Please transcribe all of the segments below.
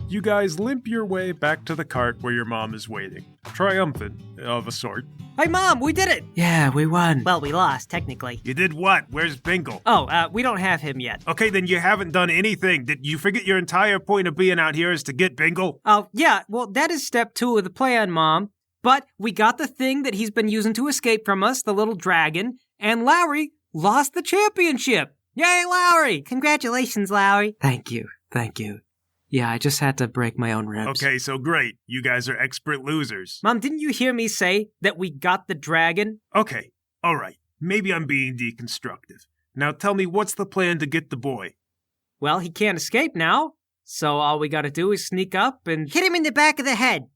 You guys limp your way back to the cart where your mom is waiting. Triumphant, of a sort. Hey, Mom, we did it! Yeah, we won. Well, we lost, technically. You did what? Where's Bingle? Oh, we don't have him yet. Okay, then you haven't done anything. Did you forget your entire point of being out here is to get Bingle? Oh, yeah, well, that is step 2 of the plan, Mom. But we got the thing that he's been using to escape from us, the little dragon, and Lawry lost the championship. Yay, Lawry! Congratulations, Lawry. Thank you. Yeah, I just had to break my own ribs. Okay, so great. You guys are expert losers. Mom, didn't you hear me say that we got the dragon? Okay, alright. Maybe I'm being deconstructive. Now tell me, what's the plan to get the boy? Well, he can't escape now, so all we gotta do is sneak up and hit him in the back of the head.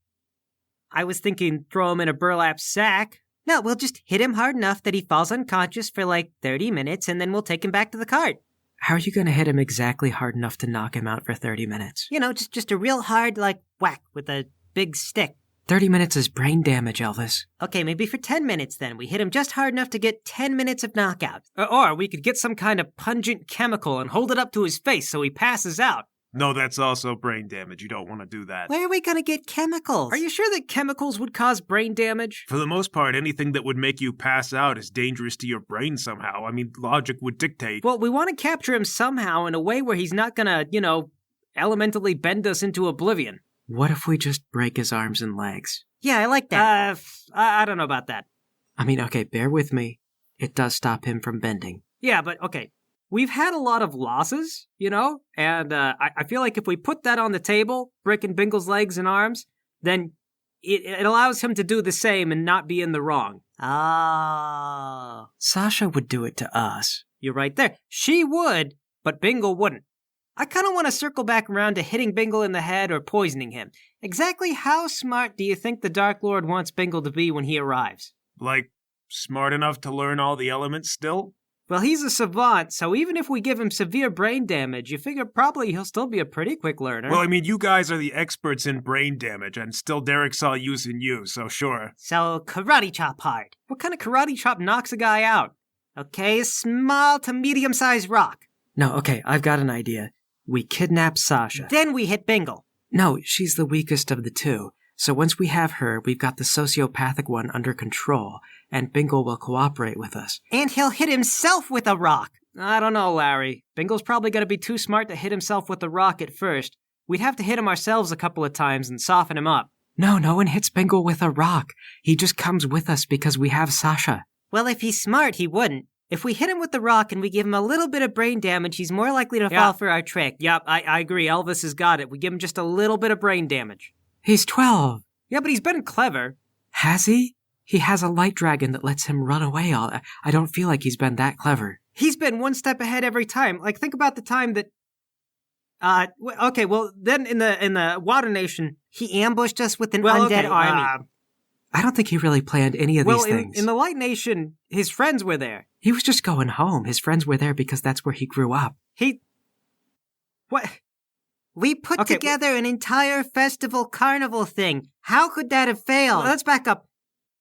I was thinking throw him in a burlap sack. No, we'll just hit him hard enough that he falls unconscious for like 30 minutes, and then we'll take him back to the cart. How are you gonna hit him exactly hard enough to knock him out for 30 minutes? You know, just a real hard, whack with a big stick. 30 minutes is brain damage, Elvis. Okay, maybe for 10 minutes then. We hit him just hard enough to get 10 minutes of knockout. Or we could get some kind of pungent chemical and hold it up to his face so he passes out. No, that's also brain damage. You don't want to do that. Where are we gonna get chemicals? Are you sure that chemicals would cause brain damage? For the most part, anything that would make you pass out is dangerous to your brain somehow. I mean, logic would dictate. Well, we want to capture him somehow in a way where he's not gonna, elementally bend us into oblivion. What if we just break his arms and legs? Yeah, I like that. I don't know about that. I mean, okay, bear with me. It does stop him from bending. Yeah, but okay. We've had a lot of losses, and I feel like if we put that on the table, breaking Bingle's legs and arms, then it allows him to do the same and not be in the wrong. Oh. Sasha would do it to us. You're right there. She would, but Bingle wouldn't. I kind of want to circle back around to hitting Bingle in the head or poisoning him. Exactly how smart do you think the Dark Lord wants Bingle to be when he arrives? Like, smart enough to learn all the elements still? Well, he's a savant, so even if we give him severe brain damage, you figure probably he'll still be a pretty quick learner. Well, I mean, you guys are the experts in brain damage, and still Derek saw use in you, so sure. So, karate chop hard. What kind of karate chop knocks a guy out? Okay, small to medium-sized rock. No, okay, I've got an idea. We kidnap Sasha. Then we hit Bingle. No, she's the weakest of the two. So once we have her, we've got the sociopathic one under control, and Bingle will cooperate with us. And he'll hit himself with a rock. I don't know, Larry. Bingle's probably going to be too smart to hit himself with a rock at first. We'd have to hit him ourselves a couple of times and soften him up. No one hits Bingle with a rock. He just comes with us because we have Sasha. Well, if he's smart, he wouldn't. If we hit him with the rock and we give him a little bit of brain damage, he's more likely to fall for our trick. Yep, I agree. Elvis has got it. We give him just a little bit of brain damage. He's 12. Yeah, but he's been clever. Has he? He has a light dragon that lets him run away all... I don't feel like he's been that clever. He's been one step ahead every time. Like, think about the time that... okay, well, then in the Water Nation, he ambushed us with an undead army. I don't think he really planned any of these things. In the Light Nation, his friends were there. He was just going home. His friends were there because that's where he grew up. What? We put together an entire festival carnival thing. How could that have failed? Let's back up.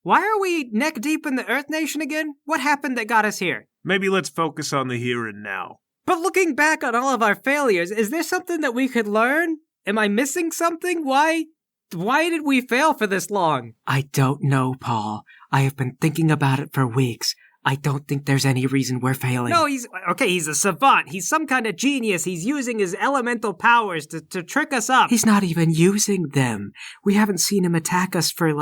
Why are we neck deep in the Earth Nation again? What happened that got us here? Maybe let's focus on the here and now. But looking back on all of our failures, is there something that we could learn? Am I missing something? Why did we fail for this long? I don't know, Paul. I have been thinking about it for weeks. I don't think there's any reason we're failing. No, he's a savant. He's some kind of genius. He's using his elemental powers to trick us up. He's not even using them. We haven't seen him attack us for,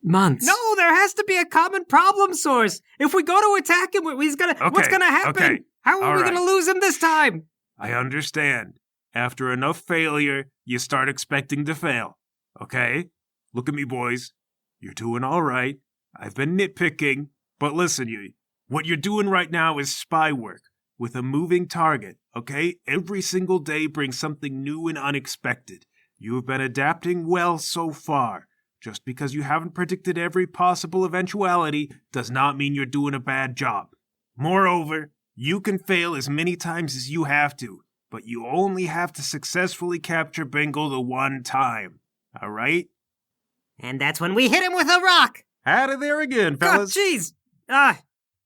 months. No, there has to be a common problem source. If we go to attack him, what's gonna happen? Okay. How are we gonna lose him this time? I understand. After enough failure, you start expecting to fail. Okay? Look at me, boys. You're doing all right. I've been nitpicking. But listen, what you're doing right now is spy work with a moving target, okay? Every single day brings something new and unexpected. You have been adapting well so far. Just because you haven't predicted every possible eventuality does not mean you're doing a bad job. Moreover, you can fail as many times as you have to, but you only have to successfully capture Bingle the one time. All right? And that's when we hit him with a rock! Out of there again, fellas. God, jeez!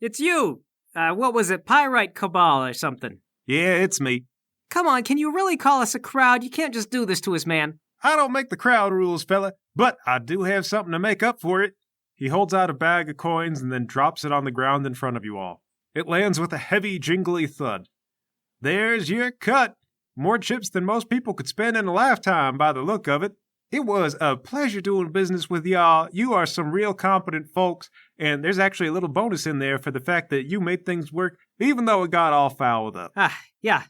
It's you. What was it, Pyrite Cabal or something? Yeah, it's me. Come on, can you really call us a crowd? You can't just do this to us, man. I don't make the crowd rules, fella, but I do have something to make up for it. He holds out a bag of coins and then drops it on the ground in front of you all. It lands with a heavy, jingly thud. There's your cut. More chips than most people could spend in a lifetime by the look of it. It was a pleasure doing business with y'all. You are some real competent folks, and there's actually a little bonus in there for the fact that you made things work, even though it got all fouled up. Yeah.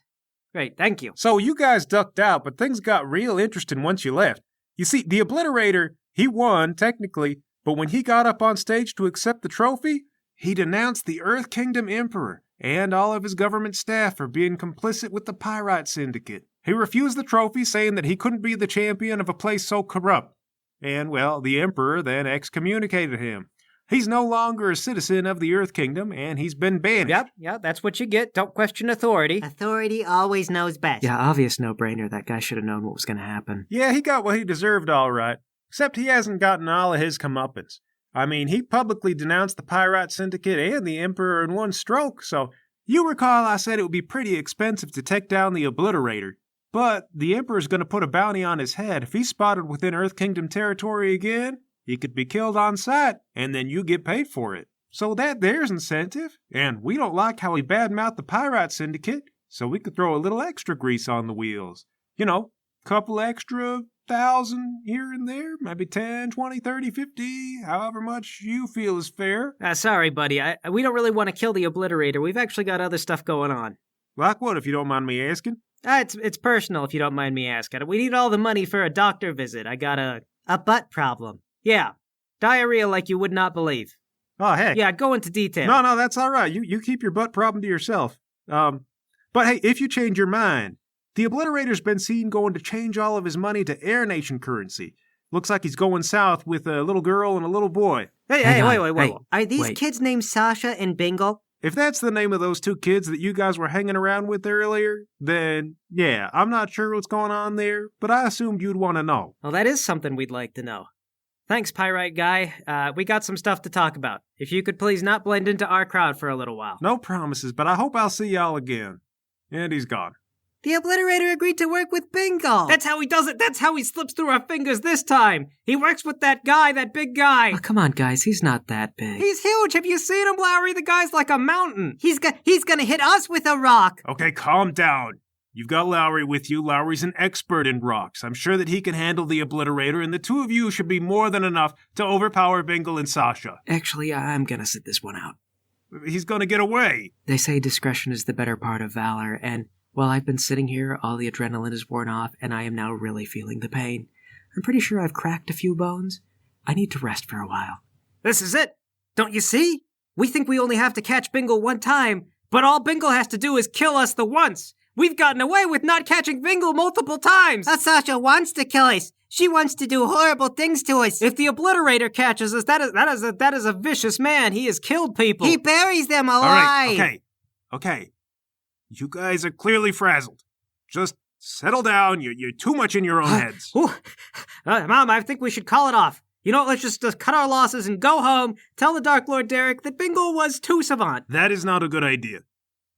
Great, thank you. So you guys ducked out, but things got real interesting once you left. You see, the Obliterator, he won, technically, but when he got up on stage to accept the trophy, he denounced the Earth Kingdom Emperor and all of his government staff for being complicit with the Pirate Syndicate. He refused the trophy, saying that he couldn't be the champion of a place so corrupt. And, well, the Emperor then excommunicated him. He's no longer a citizen of the Earth Kingdom, and he's been banished. Yep, that's what you get. Don't question authority. Authority always knows best. Yeah, obvious no-brainer. That guy should have known what was going to happen. Yeah, he got what he deserved all right, except he hasn't gotten all of his comeuppance. I mean, he publicly denounced the Pirate Syndicate and the Emperor in one stroke, so you recall I said it would be pretty expensive to take down the Obliterator. But the Emperor's going to put a bounty on his head. If he's spotted within Earth Kingdom territory again, he could be killed on sight, and then you get paid for it. So there's incentive. And we don't like how he badmouthed the Pirate Syndicate, so we could throw a little extra grease on the wheels. You know, couple extra 1,000 here and there, maybe 10, 20, 30, 50, however much you feel is fair. Sorry, buddy. We don't really want to kill the Obliterator. We've actually got other stuff going on. Like what, if you don't mind me asking? It's personal, if you don't mind me asking. We need all the money for a doctor visit. I got a butt problem. Yeah. Diarrhea like you would not believe. Oh, heck. Yeah, go into detail. No, that's all right. You keep your butt problem to yourself. But hey, if you change your mind, the Obliterator's been seen going to change all of his money to Air Nation currency. Looks like he's going south with a little girl and a little boy. Hey, wait. Are these kids named Sasha and Bingle? If that's the name of those two kids that you guys were hanging around with earlier, then yeah, I'm not sure what's going on there, but I assumed you'd want to know. Well, that is something we'd like to know. Thanks, Pyrite Guy. We got some stuff to talk about. If you could please not blend into our crowd for a little while. No promises, but I hope I'll see y'all again. And he's gone. The Obliterator agreed to work with Bingle. That's how he does it. That's how he slips through our fingers this time. He works with that guy, that big guy. Oh, come on, guys. He's not that big. He's huge. Have you seen him, Lawry? The guy's like a mountain. He's gonna hit us with a rock. Okay, calm down. You've got Lawry with you. Lowry's an expert in rocks. I'm sure that he can handle the Obliterator, and the two of you should be more than enough to overpower Bingle and Sasha. Actually, I'm gonna sit this one out. He's gonna get away. They say discretion is the better part of valor, and while I've been sitting here, all the adrenaline is worn off, and I am now really feeling the pain. I'm pretty sure I've cracked a few bones. I need to rest for a while. This is it. Don't you see? We think we only have to catch Bingle one time, but all Bingle has to do is kill us the once. We've gotten away with not catching Bingle multiple times. Sasha wants to kill us. She wants to do horrible things to us. If the Obliterator catches us, that is a vicious man. He has killed people. He buries them alive. All right, okay. You guys are clearly frazzled. Just settle down. You're too much in your own heads. Mom, I think we should call it off. You know what, let's just cut our losses and go home. Tell the Dark Lord Derek that Bingle was too savant. That is not a good idea.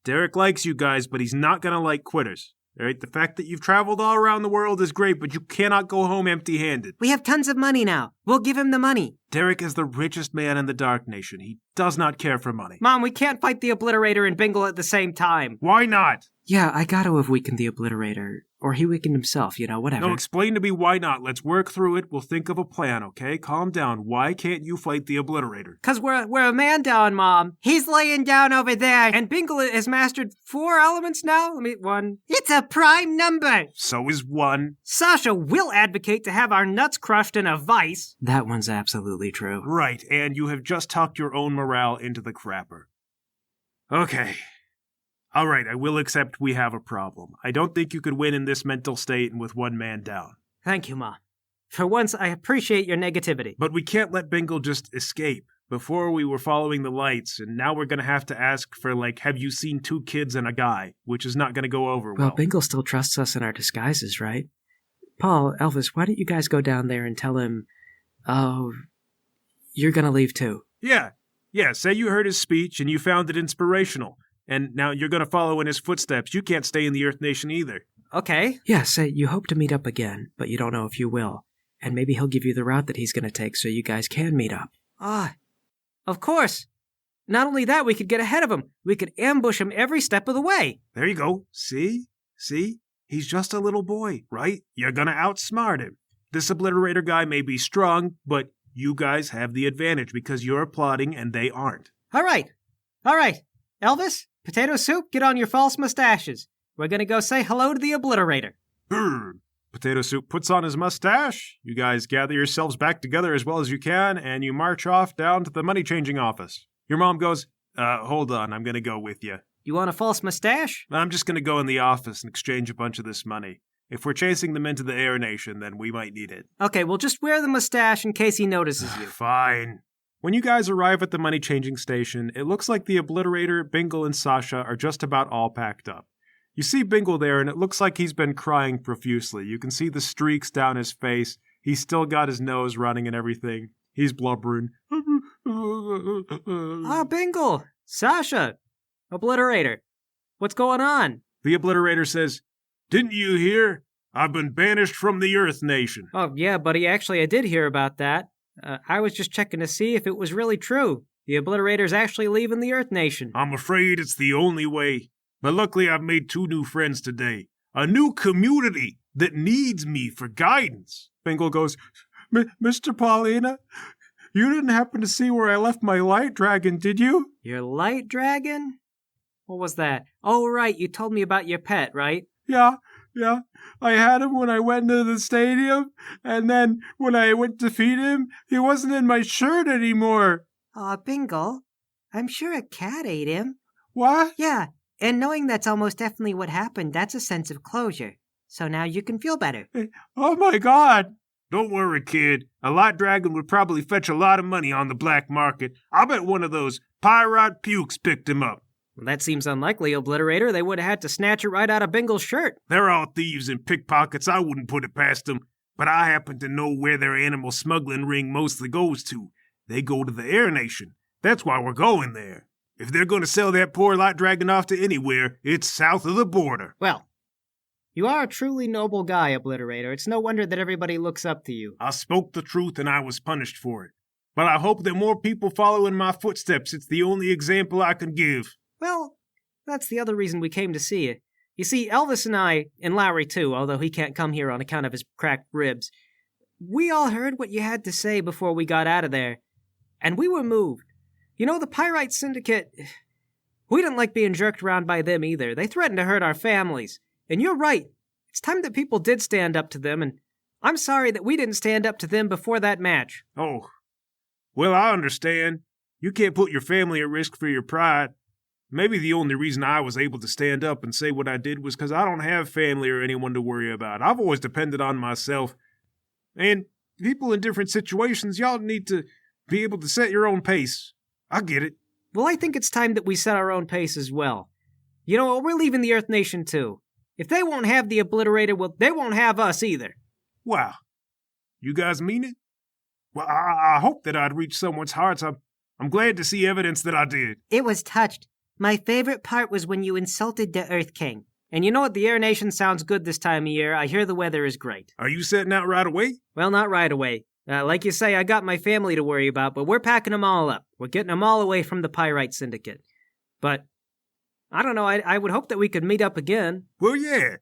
Derek likes you guys, but he's not gonna like quitters. All right, the fact that you've traveled all around the world is great, but you cannot go home empty-handed. We have tons of money now. We'll give him the money. Derek is the richest man in the Dark Nation. He does not care for money. Mom, we can't fight the Obliterator and Bingle at the same time. Why not? Yeah, I gotta have weakened the Obliterator. Or he weakened himself, whatever. No, explain to me why not. Let's work through it. We'll think of a plan, okay? Calm down. Why can't you fight the Obliterator? 'Cause we're a man down, Mom. He's laying down over there. And Bingle has mastered 4 elements now? One. It's a prime number. So is 1. Sasha will advocate to have our nuts crushed in a vice. That one's absolutely true. Right, and you have just talked your own morale into the crapper. Okay. All right, I will accept we have a problem. I don't think you could win in this mental state and with 1 man down. Thank you, Mom. For once, I appreciate your negativity. But we can't let Bingle just escape. Before we were following the lights, and now we're going to have to ask for, have you seen 2 kids and a guy, which is not going to go over well. Well, Bingle still trusts us in our disguises, right? Paul, Elvis, why don't you guys go down there and tell him, you're going to leave too? Yeah, say you heard his speech and you found it inspirational. And now you're going to follow in his footsteps. You can't stay in the Earth Nation either. Okay. Yes, you hope to meet up again, but you don't know if you will. And maybe he'll give you the route that he's going to take so you guys can meet up. Of course. Not only that, we could get ahead of him. We could ambush him every step of the way. There you go. See? He's just a little boy, right? You're going to outsmart him. This Obliterator guy may be strong, but you guys have the advantage because you're applauding and they aren't. All right. Elvis, Potato Soup, get on your false mustaches. We're going to go say hello to the Obliterator. Brr. Potato Soup puts on his mustache. You guys gather yourselves back together as well as you can, and you march off down to the money-changing office. Your mom goes, hold on, I'm going to go with you. You want a false mustache? I'm just going to go in the office and exchange a bunch of this money. If we're chasing them into the Air Nation, then we might need it. Okay, well, just wear the mustache in case he notices you. Fine. When you guys arrive at the money-changing station, it looks like the Obliterator, Bingle, and Sasha are just about all packed up. You see Bingle there, and it looks like he's been crying profusely. You can see the streaks down his face. He's still got his nose running and everything. He's blubbering. Bingle! Sasha! Obliterator! What's going on? The Obliterator says, "Didn't you hear? I've been banished from the Earth Nation." Oh, yeah, buddy, actually, I did hear about that. I was just checking to see if it was really true. The Obliterator's actually leaving the Earth Nation. I'm afraid it's the only way. But luckily I've made 2 new friends today. A new community that needs me for guidance. Bingle goes, Mr. Paulina, you didn't happen to see where I left my light dragon, did you? Your light dragon? What was that? Oh, right, you told me about your pet, right? Yeah. I had him when I went to the stadium, and then when I went to feed him, he wasn't in my shirt anymore. Bingle, I'm sure a cat ate him. What? Yeah, and knowing that's almost definitely what happened, that's a sense of closure. So now you can feel better. Oh my God. Don't worry, kid. A light dragon would probably fetch a lot of money on the black market. I'll bet one of those pirate pukes picked him up. Well, that seems unlikely, Obliterator. They would have had to snatch it right out of Bingle's shirt. They're all thieves and pickpockets. I wouldn't put it past them. But I happen to know where their animal smuggling ring mostly goes to. They go to the Air Nation. That's why we're going there. If they're going to sell that poor light dragon off to anywhere, it's south of the border. Well, you are a truly noble guy, Obliterator. It's no wonder that everybody looks up to you. I spoke the truth and I was punished for it. But I hope that more people follow in my footsteps. It's the only example I can give. Well, that's the other reason we came to see you. You see, Elvis and I, and Lawry too, although he can't come here on account of his cracked ribs, we all heard what you had to say before we got out of there, and we were moved. You know, the Pyrite Syndicate, we didn't like being jerked around by them either. They threatened to hurt our families. And you're right. It's time that people did stand up to them, and I'm sorry that we didn't stand up to them before that match. Oh, well, I understand. You can't put your family at risk for your pride. Maybe the only reason I was able to stand up and say what I did was because I don't have family or anyone to worry about. I've always depended on myself. And people in different situations, y'all need to be able to set your own pace. I get it. Well, I think it's time that we set our own pace as well. You know, we're leaving the Earth Nation too. If they won't have the Obliterator, well, they won't have us either. Wow. You guys mean it? Well, I hope that I'd reach someone's hearts. I'm glad to see evidence that I did. It was touched. My favorite part was when you insulted the Earth King. And you know what? The Air Nation sounds good this time of year. I hear the weather is great. Are you setting out right away? Well, not right away. Like you say, I got my family to worry about, but we're packing them all up. We're getting them all away from the Pyrite Syndicate. But, I don't know, I would hope that we could meet up again. Well, yeah.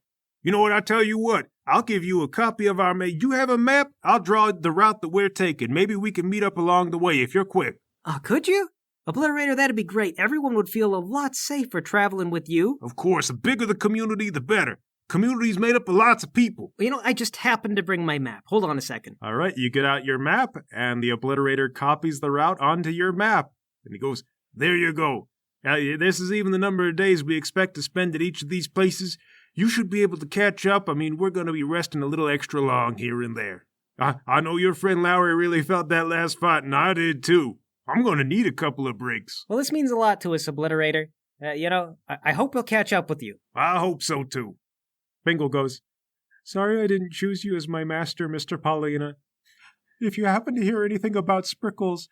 You know what, I tell you what, I'll give you a copy of our map. You have a map? I'll draw the route that we're taking. Maybe we can meet up along the way if you're quick. Oh, could you? Obliterator, that'd be great. Everyone would feel a lot safer traveling with you. Of course, the bigger the community, the better. Community's made up of lots of people. You know, I just happened to bring my map. Hold on a second. All right, you get out your map, and the Obliterator copies the route onto your map. And he goes, there you go. Now, this is even the number of days we expect to spend at each of these places. You should be able to catch up. I mean, we're going to be resting a little extra long here and there. I know your friend Lawry really felt that last fight, and I did too. I'm going to need a couple of breaks. Well, this means a lot to us, Obliterator. I hope we'll catch up with you. I hope so too. Bingle goes, sorry I didn't choose you as my master, Mr. Paulina. If you happen to hear anything about Sprickles,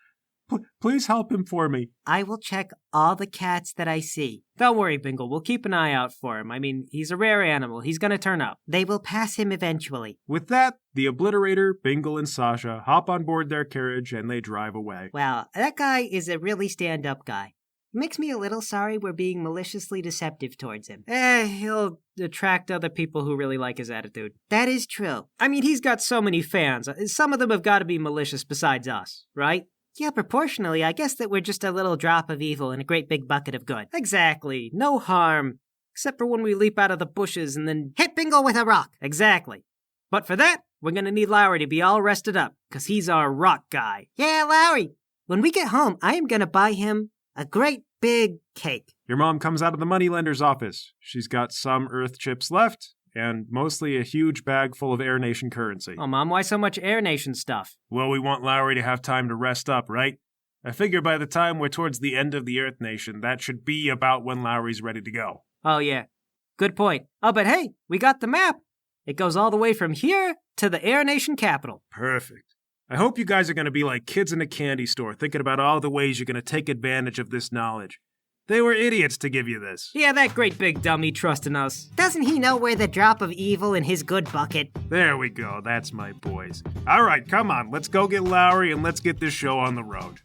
Please help him for me. I will check all the cats that I see. Don't worry, Bingle. We'll keep an eye out for him. I mean, he's a rare animal. He's gonna turn up. They will pass him eventually. With that, the Obliterator, Bingle, and Sasha hop on board their carriage and they drive away. Well, that guy is a really stand-up guy. Makes me a little sorry we're being maliciously deceptive towards him. He'll attract other people who really like his attitude. That is true. I mean, he's got so many fans. Some of them have got to be malicious besides us, right? Yeah, proportionally, I guess that we're just a little drop of evil in a great big bucket of good. Exactly. No harm. Except for when we leap out of the bushes and then... Hit Bingle with a rock! Exactly. But for that, we're gonna need Lawry to be all rested up, because he's our rock guy. Yeah, Lawry! When we get home, I am gonna buy him a great big cake. Your mom comes out of the moneylender's office. She's got some Earth chips left, and mostly a huge bag full of Air Nation currency. Oh, Mom, why so much Air Nation stuff? Well, we want Lowry to have time to rest up, right? I figure by the time we're towards the end of the Earth Nation, that should be about when Lowry's ready to go. Oh, yeah. Good point. Oh, but hey, we got the map. It goes all the way from here to the Air Nation capital. Perfect. I hope you guys are going to be like kids in a candy store, thinking about all the ways you're going to take advantage of this knowledge. They were idiots to give you this. Yeah, that great big dummy trusting us. Doesn't he know we're the drop of evil in his good bucket? There we go. That's my boys. All right, come on. Let's go get Lowry and let's get this show on the road.